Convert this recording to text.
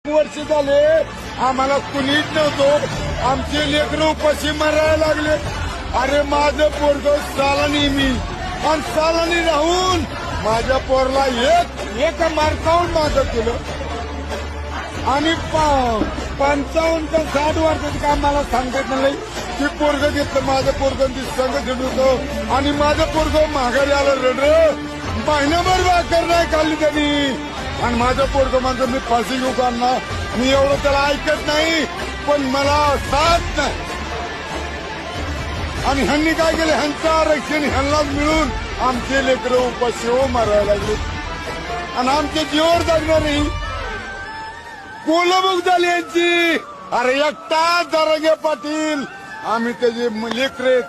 वर्ष झाले आम्हाला कुणीच नव्हतो, आमचे लेकरं उपाशी मरायला लागले. अरे माझं पोरग सालानी मी आणि सालानी राहून माझ्या पोरला एक मार्कावून माझं केलं आणि 55 ते 60 वर्षाचं काम मला सांगत नाही की पोरग घेतलं. माझं पोरग संघ घेऊन होतं आणि माझं पोरग माघारी आलं रड महिनाभर भाकर नाही खाल्ली त्यांनी आणि माझं पोरग माझं मी फाशी घेऊ का ना, मी एवढं त्याला ऐकत नाही पण मला साथ नाही. आणि ह्यांनी काय केलं, ह्यांचं आरक्षण ह्यांनाच मिळून आमचे लेकरं उपाशी मारायला लागले आणि आमच्या जीवावर जगणारी कोलबुक झाली यांची. अरे एकटा जरांगे पाटील आम्ही त्याचे लेकरे